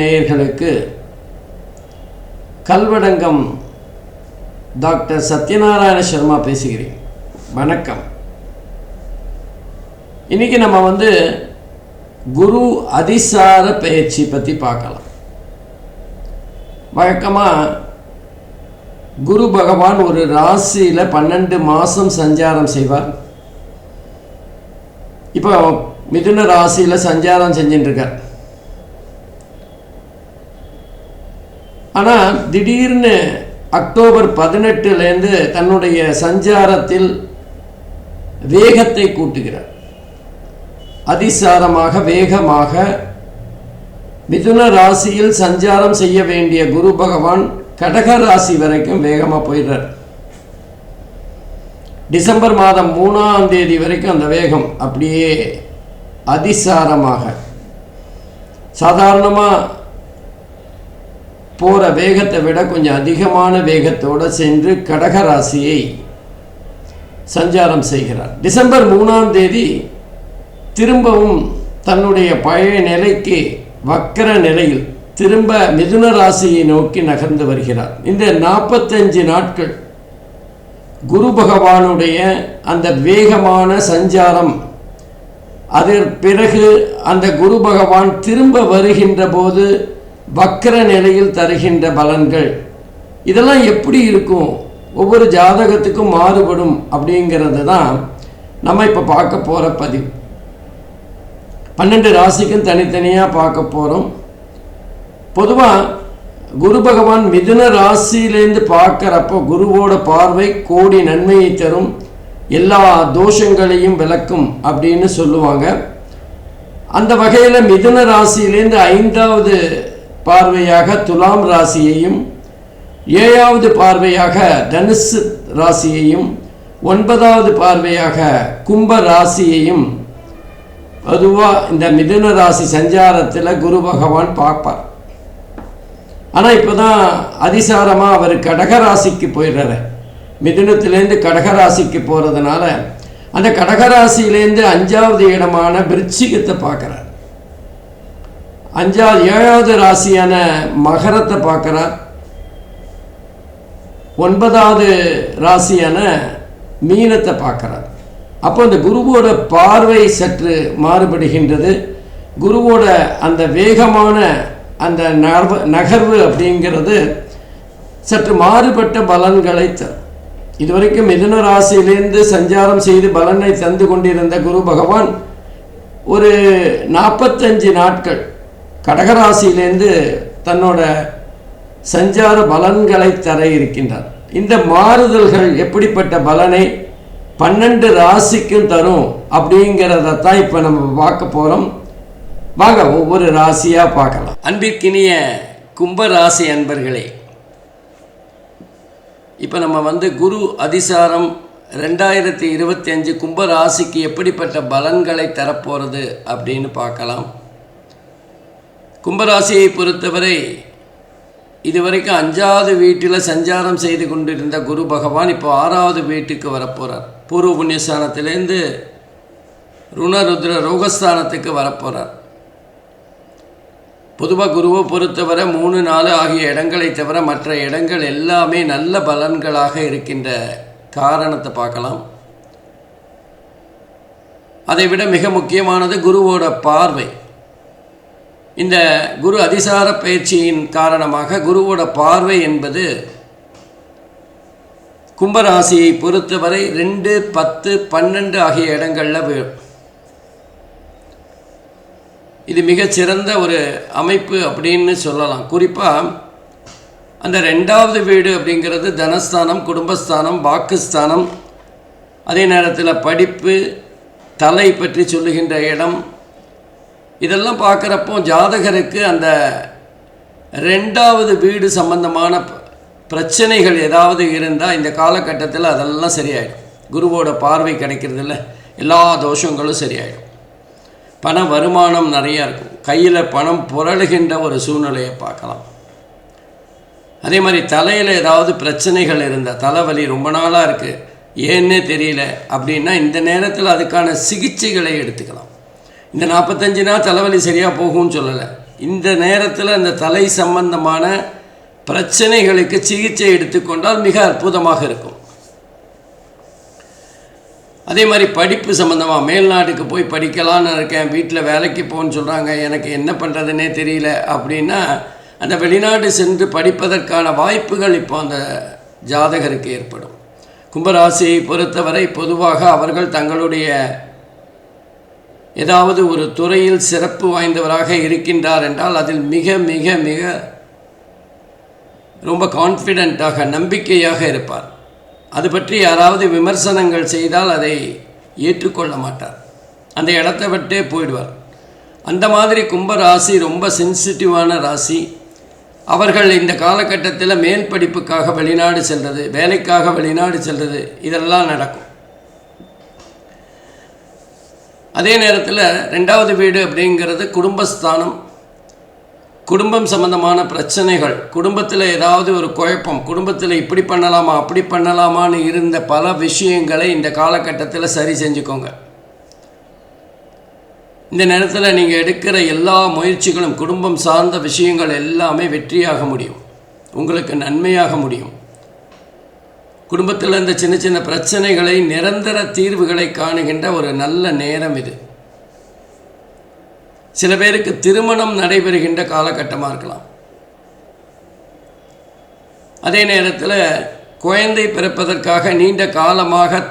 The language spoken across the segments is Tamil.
நேயர்களுக்கு கல்வடங்கம் டாக்டர் சத்யநாராயண சர்மா பேசுகிறேன். வணக்கம். இன்றைக்கி நம்ம குரு அதிசார பயிற்சி பற்றி பார்க்கலாம். வழக்கமாக குரு பகவான் ஒரு ராசியில் 12 மாதம் சஞ்சாரம் செய்வார். இப்போ மிதுன ராசியில் சஞ்சாரம் செஞ்சுட்டுருக்கார். ஆனால் திடீர்னு அக்டோபர் 18 தன்னுடைய சஞ்சாரத்தில் வேகத்தை கூட்டுகிறார். அதிசாரமாக வேகமாக மிதுன ராசியில் சஞ்சாரம் செய்ய வேண்டிய குரு பகவான் கடக ராசி வரைக்கும் வேகமாக போயிடுறார். டிசம்பர் மாதம் 3ஆம் தேதி வரைக்கும் அந்த வேகம் அப்படியே அதிசாரமாக சாதாரணமாக போகிற வேகத்தை விட கொஞ்சம் அதிகமான வேகத்தோடு சென்று கடக ராசியை சஞ்சாரம் செய்கிறார். டிசம்பர் 3ஆம் தேதி திரும்பவும் தன்னுடைய பழைய நிலைக்கு வக்கர நிலையில் திரும்ப மிதுன ராசியை நோக்கி நகர்ந்து வருகிறார். இந்த 45 நாட்கள் குரு பகவானுடைய அந்த வேகமான சஞ்சாரம், அதற்கு பிறகு அந்த குரு பகவான் திரும்ப வருகின்ற போது வக்கர நிலையில் தருகின்ற பலன்கள், இதெல்லாம் எப்படி இருக்கும், ஒவ்வொரு ஜாதகத்துக்கும் மாறுபடும் அப்படிங்கிறது தான் நம்ம இப்போ பார்க்க போகிற பதிவு. 12 ராசிக்கும் தனித்தனியாக பார்க்க போகிறோம். பொதுவாக குரு பகவான் மிதுன ராசியிலேருந்து பார்க்குறப்போ குருவோட பார்வை கோடி நன்மையை தரும், எல்லா தோஷங்களையும் விளக்கும் அப்படின்னு சொல்லுவாங்க. அந்த வகையில் மிதுன ராசியிலேருந்து 5வது பார்வையாக துலாம் ராசியையும், 7வது பார்வையாக தனுசு ராசியையும், 9வது பார்வையாக கும்ப ராசியையும் பொதுவாக இந்த மிதுன ராசி சஞ்சாரத்தில் குரு பகவான் பார்ப்பார். ஆனால் இப்போ தான் அதிசாரமாக அவர் கடகராசிக்கு போயிடுறாரு. மிதுனத்திலேருந்து கடகராசிக்கு போகிறதுனால அந்த கடகராசியிலேருந்து 5வது இடமான விருச்சிகத்தை பார்க்குறார். 7வது ராசியான மகரத்தை பார்க்குறார். 9வது ராசியான மீனத்தை பார்க்குறார். அப்போ அந்த குருவோட பார்வை சற்று மாறுபடுகின்றது. குருவோட அந்த வேகமான அந்த நகர்வு அப்படிங்கிறது சற்று மாறுபட்ட பலன்களை தரும். இதுவரைக்கும் மிதுன ராசியிலேருந்து சஞ்சாரம் செய்து பலனை தந்து கொண்டிருந்த குரு பகவான் ஒரு 45 நாட்கள் கடகராசியிலேருந்து தன்னோட சஞ்சார பலன்களை தர இருக்கின்றார். இந்த மாறுதல்கள் எப்படிப்பட்ட பலனை 12 ராசிக்கும் தரும் அப்படிங்கிறதான் இப்போ நம்ம பார்க்க போகிறோம். வாங்க ஒவ்வொரு ராசியாக பார்க்கலாம். அன்பிற்கினிய கும்பராசி அன்பர்களே, இப்போ நம்ம குரு அதிசாரம் 2025 கும்பராசிக்கு எப்படிப்பட்ட பலன்களை தரப்போகிறது அப்படின்னு பார்க்கலாம். கும்பராசியை பொறுத்தவரை இதுவரைக்கும் 5வது வீட்டில் சஞ்சாரம் செய்து கொண்டிருந்த குரு பகவான் இப்போ 6வது வீட்டுக்கு வரப்போகிறார். பூர்வ புண்ணியஸ்தானத்திலேருந்து ருணருத்ர ரோகஸ்தானத்துக்கு வரப்போகிறார். பொதுவாக குருவை பொறுத்தவரை 3, 4 ஆகிய இடங்களை தவிர மற்ற இடங்கள் எல்லாமே நல்ல பலன்களாக இருக்கின்ற காரணத்தை பார்க்கலாம். அதைவிட மிக முக்கியமானது குருவோட பார்வை. இந்த குரு அதிசார பயிற்சியின் காரணமாக குருவோட பார்வை என்பது கும்பராசியை பொறுத்தவரை 2, 10, 12 ஆகிய இடங்களில் விழும். இது மிகச்சிறந்த ஒரு அமைப்பு அப்படின்னு சொல்லலாம். குறிப்பாக அந்த 2வது வீடு அப்படிங்கிறது தனஸ்தானம், குடும்பஸ்தானம், வாக்குஸ்தானம், அதே நேரத்தில் படிப்பு, தலை பற்றி சொல்லுகின்ற இடம், இதெல்லாம் பார்க்குறப்போ ஜாதகருக்கு அந்த 2வது வீடு சம்பந்தமான பிரச்சனைகள் ஏதாவது இருந்தால் இந்த காலகட்டத்தில் அதெல்லாம் சரியாயிடும். குருவோட பார்வை கிடைக்கிறதில்ல, எல்லா தோஷங்களும் சரியாயிடும். பண வருமானம் நிறையா இருக்கும், கையில் பணம் புரளுகின்ற ஒரு சூழ்நிலையை பார்க்கலாம். அதே மாதிரி தலையில் ஏதாவது பிரச்சனைகள் இருந்தால், தலைவலி ரொம்ப நாளாக இருக்குது, ஏன்னே தெரியல அப்படின்னா இந்த நேரத்தில் அதுக்கான சிகிச்சைகளை எடுத்துக்கலாம். இந்த 45 நாள் தலைவலி சரியாக போகும்னு சொல்லலை, இந்த நேரத்தில் அந்த தலை சம்பந்தமான பிரச்சனைகளுக்கு சிகிச்சை எடுத்துக்கொண்டால் மிக அற்புதமாக இருக்கும். அதே மாதிரி படிப்பு சம்மந்தமாக மேல்நாட்டுக்கு போய் படிக்கலான்னு இருக்கேன், வீட்டில் வேலைக்கு போகணுன்னு சொல்கிறாங்க, எனக்கு என்ன பண்ணுறதுனே தெரியல அப்படின்னா அந்த வெளிநாடு சென்று படிப்பதற்கான வாய்ப்புகள் இப்போ அந்த ஜாதகருக்கு ஏற்படும். கும்பராசியை பொறுத்தவரை பொதுவாக அவர்கள் தங்களுடைய ஏதாவது ஒரு துறையில் சிறப்பு வாய்ந்தவராக இருக்கின்றார் என்றால் அதில் மிக மிக மிக ரொம்ப கான்ஃபிடென்ட்டாக நம்பிக்கையாக இருப்பார். அது பற்றி யாராவது விமர்சனங்கள் செய்தால் அதை ஏற்றுக்கொள்ள மாட்டார், அந்த இடத்தை விட்டே போயிடுவார். அந்த மாதிரி கும்பராசி ரொம்ப சென்சிட்டிவான ராசி. அவர்கள் இந்த காலகட்டத்தில் மேல் படிப்புக்காக வெளிநாடு செல்வது, வேலைக்காக வெளிநாடு செல்வது இதெல்லாம் நடக்கும். அதே நேரத்தில் 2வது வீடு அப்படிங்கிறது குடும்பஸ்தானம். குடும்பம் சம்பந்தமான பிரச்சனைகள், குடும்பத்தில் ஏதாவது ஒரு குழப்பம், குடும்பத்தில் இப்படி பண்ணலாமா அப்படி பண்ணலாமான்னு இருந்த பல விஷயங்களை இந்த காலகட்டத்தில் சரி செஞ்சுக்கோங்க. இந்த நேரத்தில் நீங்கள் எடுக்கிற எல்லா முயற்சிகளும் குடும்பம் சார்ந்த விஷயங்கள் எல்லாமே வெற்றியாக முடியும், உங்களுக்கு நன்மையாக முடியும். குடும்பத்தில் இந்த சின்ன சின்ன பிரச்சனைகளை நிரந்தர தீர்வுகளை காணுகின்ற ஒரு நல்ல நேரம் இது. சில பேருக்கு திருமணம் நடைபெறுகின்ற காலகட்டமாக இருக்கலாம். அதே நேரத்தில் குழந்தை பிறப்பதற்காக நீண்ட காலமாக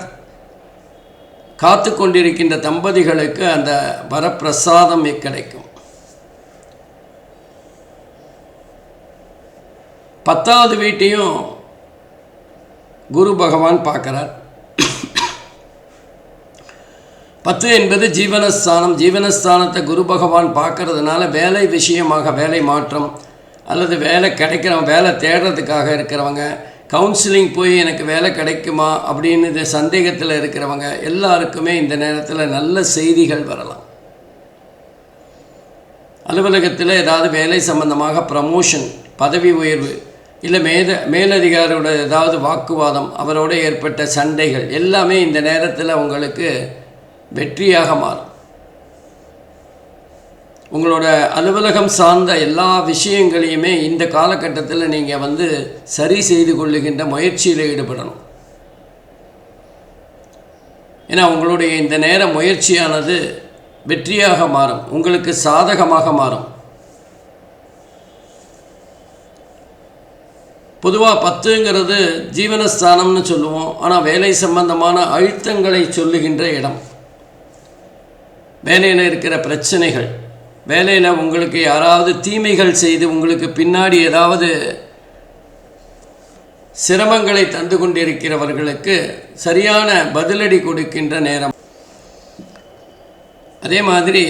காத்து கொண்டிருக்கின்ற தம்பதிகளுக்கு அந்த வரப்பிரசாதம் கிடைக்கும். 10வது வீட்டையும் குரு பகவான் பார்க்குறார். 10 என்பது ஜீவனஸ்தானம். ஜீவனஸ்தானத்தை குரு பகவான் பார்க்கறதுனால வேலை விஷயமாக, வேலை மாற்றம் அல்லது வேலை கிடைக்கிறவங்க, வேலை தேடுறதுக்காக இருக்கிறவங்க, கவுன்சிலிங் போய் எனக்கு வேலை கிடைக்குமா அப்படின்னு சந்தேகத்தில் இருக்கிறவங்க எல்லாருக்குமே இந்த நேரத்தில் நல்ல செய்திகள் வரலாம். அலுவலகத்தில் ஏதாவது வேலை சம்பந்தமாக ப்ரமோஷன், பதவி உயர்வு, இல்லை மேலதிகாரியோட ஏதாவது வாக்குவாதம், அவரோட ஏற்பட்ட சண்டைகள் எல்லாமே இந்த நேரத்தில் உங்களுக்கு வெற்றியாக மாறும். உங்களோட அலுவலகம் சார்ந்த எல்லா விஷயங்களையுமே இந்த காலகட்டத்தில் நீங்கள் சரி செய்து கொள்ளுகின்ற முயற்சியில் ஈடுபடணும். ஏன்னா உங்களுடைய இந்த நேர முயற்சியானது வெற்றியாக மாறும், உங்களுக்கு சாதகமாக மாறும். பொதுவாக 10ங்கிறது ஜீவனஸ்தானம்னு சொல்லுவோம். ஆனால் வேலை சம்பந்தமான அழுத்தங்களை சொல்லுகின்ற இடம். வேலையில் இருக்கிற பிரச்சனைகள், வேலையில் உங்களுக்கு யாராவது தீமைகள் செய்து உங்களுக்கு பின்னாடி ஏதாவது சிரமங்களை தந்து கொண்டிருக்கிறவர்களுக்கு சரியான பதிலடி கொடுக்கின்ற நேரம். அதே மாதிரி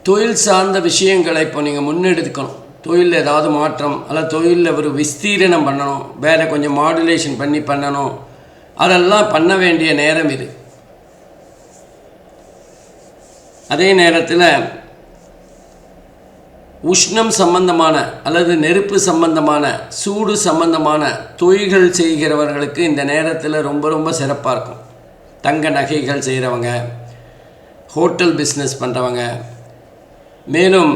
தொழில் சார்ந்த விஷயங்களை இப்போ நீங்கள் முன்னெடுக்கணும். தொழிலில் ஏதாவது மாற்றம் அல்லது தொழிலில் ஒரு விஸ்தீரணம் பண்ணணும், வேறு கொஞ்சம் மாடுலேஷன் பண்ணணும், அதெல்லாம் பண்ண வேண்டிய நேரம் இது. அதே நேரத்தில் உஷ்ணம் சம்பந்தமான அல்லது நெருப்பு சம்பந்தமான, சூடு சம்பந்தமான தொழில்கள் செய்கிறவர்களுக்கு இந்த நேரத்தில் ரொம்ப ரொம்ப சிறப்பாக இருக்கும். தங்க நகைகள் செய்கிறவங்க, ஹோட்டல் பிஸ்னஸ் பண்ணுறவங்க, மேலும்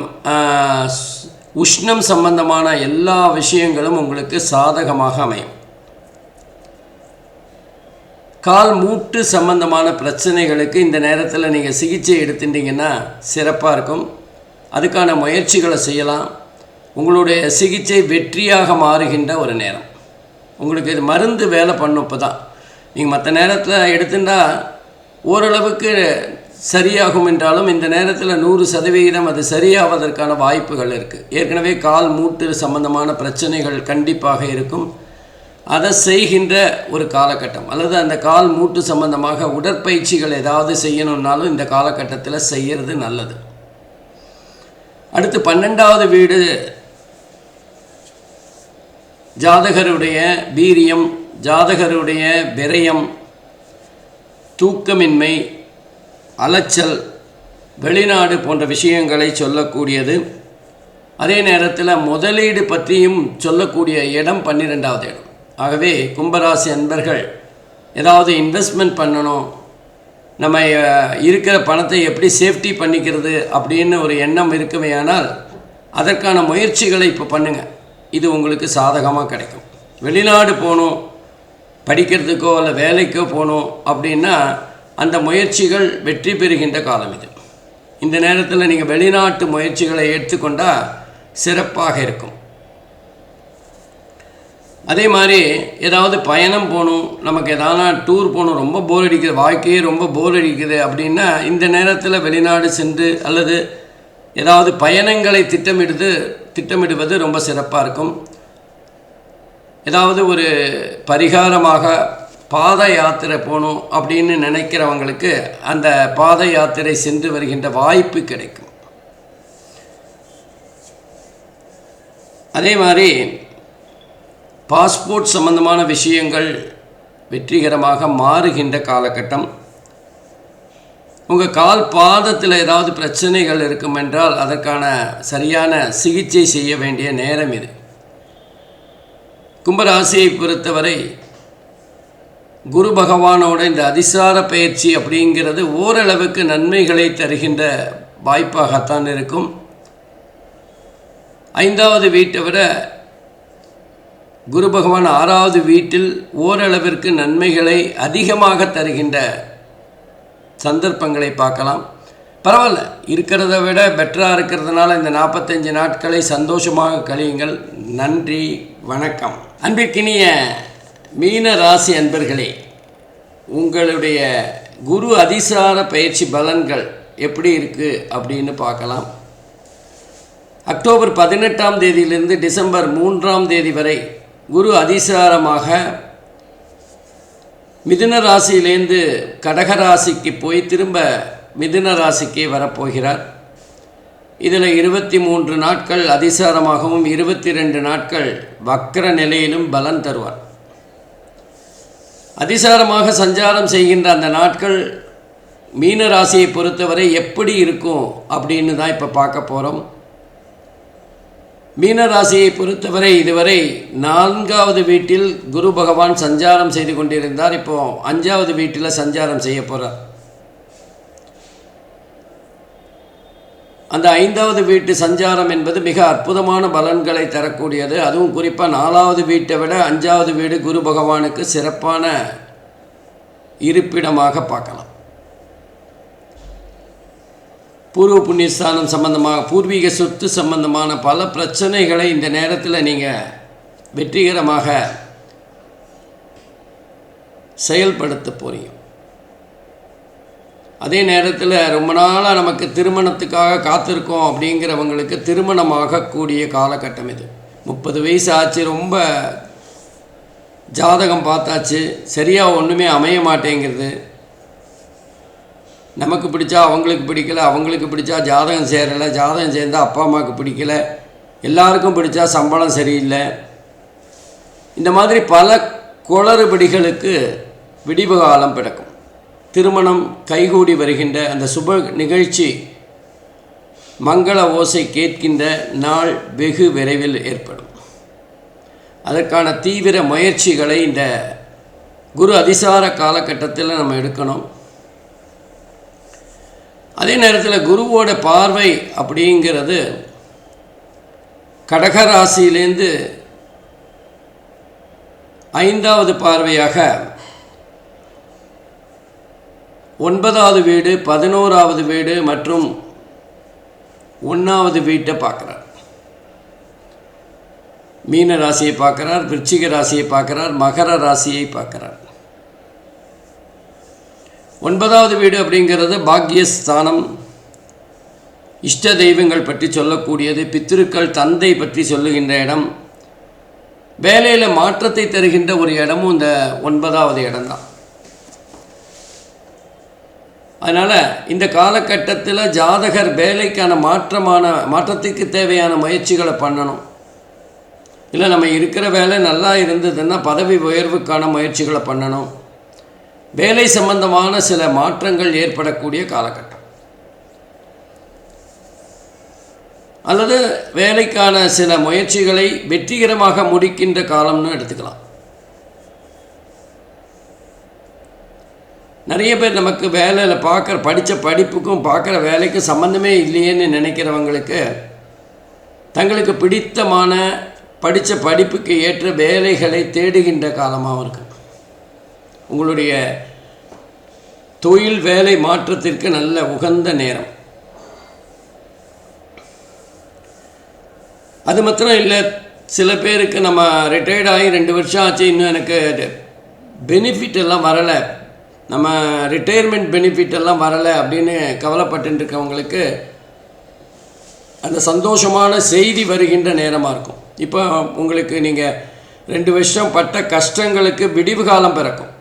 உஷ்ணம் சம்பந்தமான எல்லா விஷயங்களும் உங்களுக்கு சாதகமாக அமையும். கால் மூட்டு சம்பந்தமான பிரச்சனைகளுக்கு இந்த நேரத்தில் நீங்கள் சிகிச்சை எடுத்துட்டிங்கன்னா சிறப்பாக இருக்கும். அதுக்கான முயற்சிகளை செய்யலாம். உங்களுடைய சிகிச்சை வெற்றியாக மாறுகின்ற ஒரு நேரம். உங்களுக்கு இது மருந்து வேலை பண்ணும். இப்போ தான் நீங்கள் மற்ற நேரத்தில் எடுத்துட்டால் ஓரளவுக்கு சரியாகும் என்றாலும் இந்த நேரத்தில் 100% அது சரியாவதற்கான வாய்ப்புகள் இருக்குது. ஏற்கனவே கால் மூட்டு சம்பந்தமான பிரச்சனைகள் கண்டிப்பாக இருக்கும். அதை செய்கின்ற ஒரு காலகட்டம், அல்லது அந்த கால் மூட்டு சம்பந்தமாக உடற்பயிற்சிகள் ஏதாவது செய்யணுன்னாலும் இந்த காலகட்டத்தில் செய்கிறது நல்லது. அடுத்து 12வது வீடு ஜாதகருடைய வீரியம், ஜாதகருடைய விரயம், தூக்கமின்மை, அலைச்சல், வெளிநாடு போன்ற விஷயங்களை சொல்லக்கூடியது. அதே நேரத்தில் முதலீடு பற்றியும் சொல்லக்கூடிய இடம் 12வது இடம். ஆகவே கும்பராசி அன்பர்கள் ஏதாவது இன்வெஸ்ட்மெண்ட் பண்ணணும், நம்ம இருக்கிற பணத்தை எப்படி சேஃப்டி பண்ணிக்கிறது அப்படின்னு ஒரு எண்ணம் இருக்குமையானால் அதற்கான முயற்சிகளை இப்போ பண்ணுங்கள். இது உங்களுக்கு சாதகமாக கிடைக்கும். வெளிநாடு போகணும், படிக்கிறதுக்கோ இல்லை வேலைக்கோ போகணும் அப்படின்னா அந்த முயற்சிகள் வெற்றி பெறுகின்ற காலம் இது. இந்த நேரத்தில் நீங்கள் வெளிநாட்டு முயற்சிகளை எடுத்துக்கொண்டால் சிறப்பாக இருக்கும். அதே மாதிரி ஏதாவது பயணம் போகணும், நமக்கு எதாவது டூர் போகணும், ரொம்ப போர் அடிக்குது, வாழ்க்கையே ரொம்ப போர் அடிக்குது அப்படின்னா இந்த நேரத்தில் வெளிநாடு சென்று அல்லது ஏதாவது பயணங்களை திட்டமிடுவது ரொம்ப சிறப்பாக இருக்கும். ஏதாவது ஒரு பரிகாரமாக பாத யாத்திரை போகணும் அப்படின்னு நினைக்கிறவங்களுக்கு அந்த பாத யாத்திரை சென்று வருகின்ற வாய்ப்பு கிடைக்கும். அதே மாதிரி பாஸ்போர்ட் சம்பந்தமான விஷயங்கள் வெற்றிகரமாக மாறுகின்ற காலகட்டம். உங்கள் கால் பாதத்தில் ஏதாவது பிரச்சனைகள் இருக்கும் என்றால் அதற்கான சரியான சிகிச்சை செய்ய வேண்டிய நேரம் இது. கும்பராசியை பொறுத்தவரை குரு பகவானோட இந்த அதிசார பயிற்சி அப்படிங்கிறது ஓரளவுக்கு நன்மைகளை தருகின்ற வாய்ப்பாகத்தான் இருக்கும். 5வது வீட்டை விட குரு பகவான் 6வது வீட்டில் ஓரளவிற்கு நன்மைகளை அதிகமாக தருகின்ற சந்தர்ப்பங்களை பார்க்கலாம். பரவாயில்ல, இருக்கிறத விட பெட்டராக இருக்கிறதுனால இந்த 45 நாட்களை சந்தோஷமாக கழியுங்கள். நன்றி, வணக்கம். அன்பிற்கினிய மீன ராசி அன்பர்களே, உங்களுடைய குரு அதிசார பயிற்சி பலன்கள் எப்படி இருக்குது அப்படின்னு பார்க்கலாம். அக்டோபர் 18ஆம் தேதியிலிருந்து டிசம்பர் 3ஆம் தேதி வரை குரு அதிசாரமாக மிதுன ராசியிலேருந்து கடகராசிக்கு போய் திரும்ப மிதுன ராசிக்கே வரப்போகிறார். இதில் 23 நாட்கள் அதிசாரமாகவும் 22 நாட்கள் வக்ர நிலையிலும் பலன் தருவார். அதிசாரமாக சஞ்சாரம் செய்கின்ற அந்த நாட்கள் மீன ராசியை பொறுத்தவரை எப்படி இருக்கும் அப்படின்னு தான் இப்போ பார்க்க போகிறோம். மீனராசியை பொறுத்தவரை இதுவரை 4வது வீட்டில் குரு பகவான் சஞ்சாரம் செய்து கொண்டிருந்தார். இப்போது 5வது வீட்டில் சஞ்சாரம் செய்ய போகிறார். அந்த 5வது வீட்டு சஞ்சாரம் என்பது மிக அற்புதமான பலன்களை தரக்கூடியது. அதுவும் குறிப்பாக 4வது வீட்டை விட 5வது வீடு குரு பகவானுக்கு சிறப்பான இருப்பிடமாக பார்க்கலாம். பூர்வ புண்ணியஸ்தானம் சம்பந்தமாக, பூர்வீக சொத்து சம்பந்தமான பல பிரச்சனைகளை இந்த நேரத்தில் நீங்கள் வெற்றிகரமாக செயல்படுத்த போறீங்க. அதே நேரத்தில் ரொம்ப நாளாக நமக்கு திருமணத்துக்காக காத்திருக்கோம் அப்படிங்கிறவங்களுக்கு திருமணமாகக்கூடிய காலகட்டம் இது. 30 வயசு ஆச்சு, ரொம்ப ஜாதகம் பார்த்தாச்சு, சரியாக ஒன்றுமே அமைய மாட்டேங்கிறது. நமக்கு பிடிச்சா அவங்களுக்கு பிடிக்கல, அவங்களுக்கு பிடிச்சா ஜாதகம் சேரலை, ஜாதகம் சேர்ந்தால் அப்பா அம்மாவுக்கு பிடிக்கல, எல்லாருக்கும் பிடிச்சா சம்பளம் சரியில்லை. இந்த மாதிரி பல குளறுபடிகளுக்கு விடிவு காலம் பிறக்கும். திருமணம் கைகூடி வருகின்ற அந்த சுப நிகழ்ச்சி மங்கள ஓசை கேட்கின்ற நாள் வெகு விரைவில் ஏற்படும். அதற்கான தீவிர முயற்சிகளை இந்த குரு அதிசார காலகட்டத்தில் நம்ம எடுக்கணும். அதே நேரத்தில் குருவோட பார்வை அப்படிங்கிறது கடகராசியிலேருந்து 5வது பார்வையாக 9வது வீடு, 11வது வீடு மற்றும் 1வது வீட்டை பார்க்குறார். மீன ராசியை பார்க்குறார், விருச்சிக ராசியை பார்க்குறார், மகர ராசியை பார்க்குறார். 9வது வீடு அப்படிங்கிறது பாக்யஸ்தானம், இஷ்ட தெய்வங்கள் பற்றி சொல்லக்கூடியது, பித்திருக்கள் தந்தை பற்றி சொல்லுகின்ற இடம், வேலையில் மாற்றத்தை தருகின்ற ஒரு இடமும் இந்த 9வது இடம்தான். அதனால் இந்த காலகட்டத்தில் ஜாதகர் வேலைக்கான மாற்றத்துக்கு தேவையான முயற்சிகளை பண்ணணும். இல்லை நம்ம இருக்கிற வேலை நல்லா இருந்ததுன்னா பதவி உயர்வுக்கான முயற்சிகளை பண்ணணும். வேலை சம்பந்தமான சில மாற்றங்கள் ஏற்படக்கூடிய காலகட்டம், அல்லது வேலைக்கான சில முயற்சிகளை வெற்றிகரமாக முடிக்கின்ற காலம்னு எடுத்துக்கலாம். நிறைய பேர் நமக்கு வேலையில் படித்த படிப்புக்கும் பார்க்குற வேலைக்கும் சம்மந்தமே இல்லையேன்னு நினைக்கிறவங்களுக்கு தங்களுக்கு பிடித்தமான படித்த படிப்புக்கு ஏற்ற வேலைகளை தேடுகின்ற காலமாகவும் இருக்குது. உங்களுடைய தொழில் வேலை மாற்றத்திற்கு நல்ல உகந்த நேரம். அது மாத்திரம் இல்லை, சில பேருக்கு நம்ம ரிட்டையர்ட் ஆகி 2 வருஷம் ஆச்சு, இன்னும் எனக்கு பெனிஃபிட் எல்லாம் வரலை, நம்ம ரிட்டையர்மெண்ட் பெனிஃபிட் எல்லாம் வரலை அப்படின்னு கவலைப்பட்டு இருக்கவங்களுக்கு அந்த சந்தோஷமான செய்தி வருகின்ற நேரமாக இருக்கும். இப்போ உங்களுக்கு நீங்கள் 2 வருஷம் பட்ட கஷ்டங்களுக்கு விடிவு காலம் பிறக்கும்.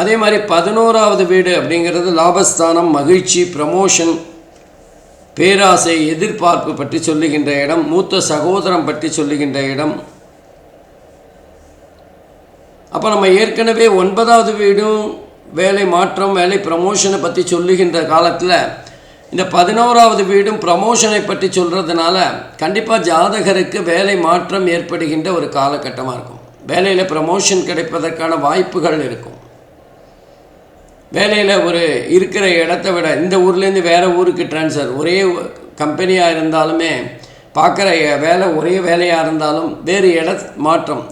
அதே மாதிரி 11வது வீடு அப்படிங்கிறது லாபஸ்தானம், மகிழ்ச்சி, ப்ரமோஷன், பேராசை, எதிர்பார்ப்பு பற்றி சொல்லுகின்ற இடம், மூத்த சகோதரம் பற்றி சொல்லுகின்ற இடம். அப்போ நம்ம ஏற்கனவே 9வது வீடும் வேலை மாற்றம், வேலை ப்ரமோஷனை பற்றி சொல்லுகின்ற காலத்தில் இந்த 11வது வீடும் ப்ரமோஷனை பற்றி சொல்கிறதுனால கண்டிப்பாக ஜாதகருக்கு வேலை மாற்றம் ஏற்படுகின்ற ஒரு காலகட்டமாக இருக்கும். வேலையில் ப்ரமோஷன் கிடைப்பதற்கான வாய்ப்புகள் இருக்கும். வேலையில் ஒரு இருக்கிற இடத்த விட இந்த ஊர்லேருந்து வேறு ஊருக்கு ட்ரான்ஸ்ஃபர், ஒரே கம்பெனியாக இருந்தாலுமே பார்க்குற வேலை ஒரே வேலையாக இருந்தாலும் வேறு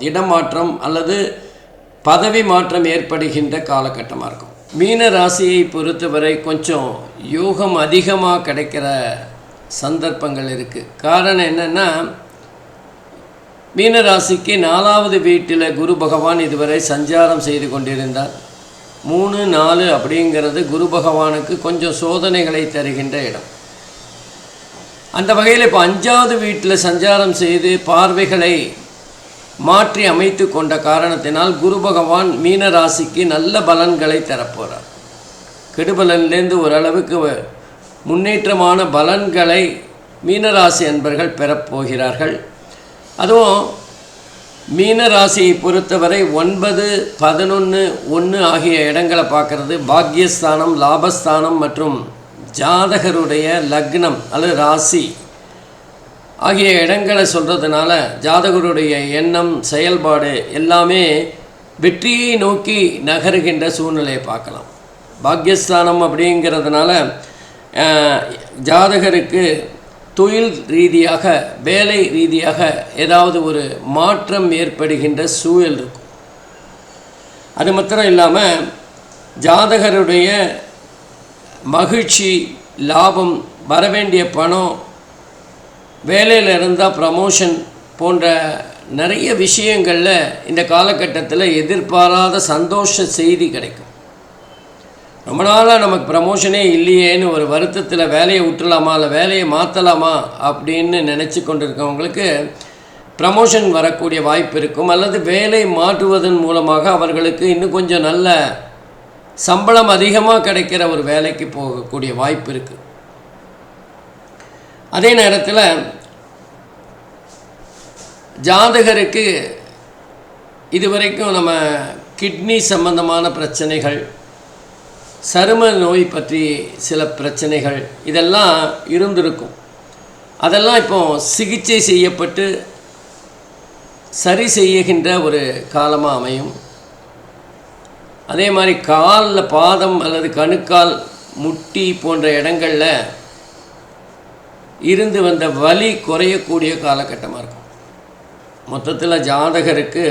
இடம் மாற்றம் அல்லது பதவி மாற்றம் ஏற்படுகின்ற காலகட்டமாக இருக்கும். மீன ராசியை பொறுத்தவரை கொஞ்சம் யோகம் அதிகமாக கிடைக்கிற சந்தர்ப்பங்கள் இருக்குது. காரணம் என்னென்னா, மீன ராசிக்கு 4வது வீட்டில் குரு பகவான் இதுவரை சஞ்சாரம் செய்து கொண்டிருந்தார். 3, 4 அப்படிங்கிறது குரு பகவானுக்கு கொஞ்சம் சோதனைகளை தருகின்ற இடம். அந்த வகையில் இப்போ 5வது வீட்டில் சஞ்சாரம் செய்து பார்வைகளை மாற்றி அமைத்து கொண்ட காரணத்தினால் குரு பகவான் மீன ராசிக்கு நல்ல பலன்களை தரப்போகிறார். கெடுபலன்லேருந்து ஓரளவுக்கு முன்னேற்றமான பலன்களை மீனராசி அன்பர்கள் பெறப்போகிறார்கள். அதுவும் மீனராசியை பொறுத்தவரை 9, 11, 1 ஆகிய இடங்களை பார்க்குறது பாக்யஸ்தானம், லாபஸ்தானம் மற்றும் ஜாதகருடைய லக்னம் அல்லது ராசி ஆகிய இடங்களை சொல்கிறதுனால ஜாதகருடைய எண்ணம், செயல்பாடு எல்லாமே வெற்றியை நோக்கி நகருகின்ற சூழ்நிலையை பார்க்கலாம். பாக்யஸ்தானம் அப்படிங்கிறதுனால ஜாதகருக்கு தொழில் ரீதியாக, வேலை ரீதியாக ஏதாவது ஒரு மாற்றம் ஏற்படுகின்ற சூழல் இருக்கும். அது மாத்திரம் இல்லாமல் ஜாதகருடைய மகிழ்ச்சி, லாபம், வரவேண்டிய பணம், வேலையில் இருந்தால் ப்ரமோஷன் போன்ற நிறைய விஷயங்களில் இந்த காலகட்டத்தில் எதிர்பாராத சந்தோஷ செய்தி கிடைக்கும். ரொம்ப நாளாக நமக்கு ப்ரமோஷனே இல்லையேன்னு ஒரு வருத்தத்தில் வேலையை விட்டுலாமா இல்லை வேலையை மாற்றலாமா அப்படின்னு நினச்சி கொண்டிருக்கவங்களுக்கு ப்ரமோஷன் வரக்கூடிய வாய்ப்பு இருக்கும். அல்லது வேலை மாற்றுவதன் மூலமாக அவர்களுக்கு இன்னும் கொஞ்சம் நல்ல சம்பளம் அதிகமாக கிடைக்கிற ஒரு வேலைக்கு போகக்கூடிய வாய்ப்பு இருக்குது. அதே நேரத்தில் ஜாதகருக்கு இதுவரைக்கும் நம்ம கிட்னி சம்பந்தமான பிரச்சனைகள், சரும நோய் பற்றி சில பிரச்சனைகள் இதெல்லாம் இருந்திருக்கும். அதெல்லாம் இப்போ சிகிச்சை செய்யப்பட்டு சரி செய்கின்ற ஒரு காலமாக அமையும். அதே மாதிரி காலில் பாதம் அல்லது கணுக்கால், முட்டி போன்ற இடங்களில் இருந்து வந்த வலி குறையக்கூடிய காலகட்டமாக இருக்கும். மொத்தத்தில் ஜாதகருக்கு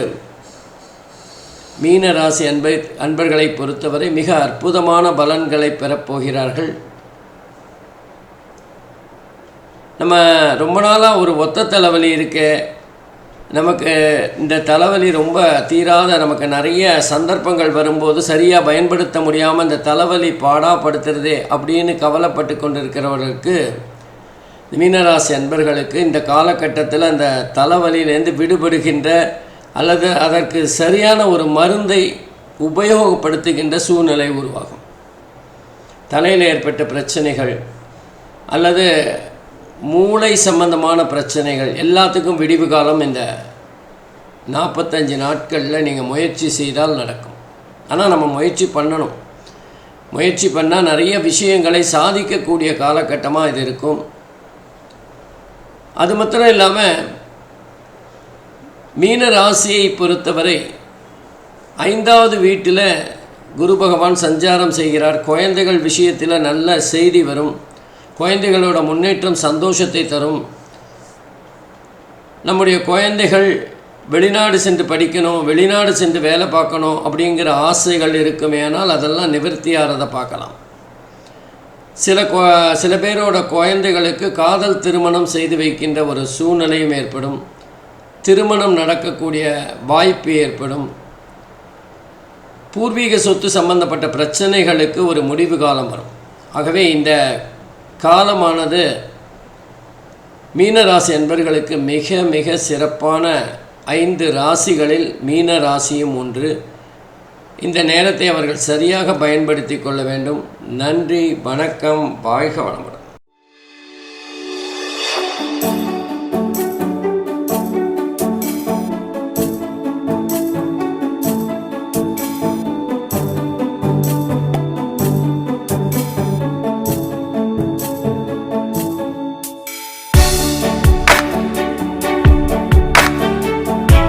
மீன ராசி அன்பர்களை பொறுத்தவரை மிக அற்புதமான பலன்களை பெறப்போகிறார்கள். நம்ம ரொம்ப நாளாக ஒரு ஒத்த தலைவலி இருக்கு, நமக்கு இந்த தலைவலி ரொம்ப தீராத, நமக்கு நிறைய சந்தர்ப்பங்கள் வரும்போது சரியாக பயன்படுத்த முடியாமல் இந்த தலைவலி பாடாப்படுத்துறதே அப்படின்னு கவலைப்பட்டு கொண்டிருக்கிறவர்களுக்கு, மீனராசி அன்பர்களுக்கு இந்த காலகட்டத்தில் அந்த தலைவலியிலேருந்து விடுபடுகின்ற அல்லது அதற்கு சரியான ஒரு மருந்தை உபயோகப்படுத்துகின்ற சூழ்நிலை உருவாகும். தலையில் ஏற்பட்ட பிரச்சனைகள் அல்லது மூளை சம்பந்தமான பிரச்சனைகள் எல்லாத்துக்கும் விடிவு காலம் இந்த 45 நாட்களில் நீங்கள் முயற்சி செய்தால் நடக்கும். ஆனால் நம்ம முயற்சி பண்ணணும். முயற்சி பண்ணால் நிறைய விஷயங்களை சாதிக்கக்கூடிய காலகட்டமாக இது இருக்கும். அது மாத்திரம் இல்லாமல் மீன ராசியை பொறுத்தவரை 5வது வீட்டில் குரு பகவான் சஞ்சாரம் செய்கிறார். குழந்தைகள் விஷயத்தில் நல்ல செய்தி வரும். குழந்தைகளோட முன்னேற்றம் சந்தோஷத்தை தரும். நம்முடைய குழந்தைகள் வெளிநாடு சென்று படிக்கணும், வெளிநாடு சென்று வேலை பார்க்கணும் அப்படிங்கிற ஆசைகள் இருக்குமே, ஆனால் அதெல்லாம் நிவர்த்தியாகிறத பார்க்கலாம். சில பேரோட குழந்தைகளுக்கு காதல் திருமணம் செய்து வைக்கின்ற ஒரு சூழ்நிலையும் ஏற்படும். திருமணம் நடக்கக்கூடிய வாய்ப்பு ஏற்படும். பூர்வீக சொத்து சம்பந்தப்பட்ட பிரச்சனைகளுக்கு ஒரு முடிவு காலம் வரும். ஆகவே இந்த காலமானது மீனராசி அன்பர்களுக்கு மிக மிக சிறப்பான 5 ராசிகளில் மீன ராசியும் ஒன்று. இந்த நேரத்தை அவர்கள் சரியாக பயன்படுத்தி கொள்ள வேண்டும். நன்றி, வணக்கம், வாழ்க வளமுடன்.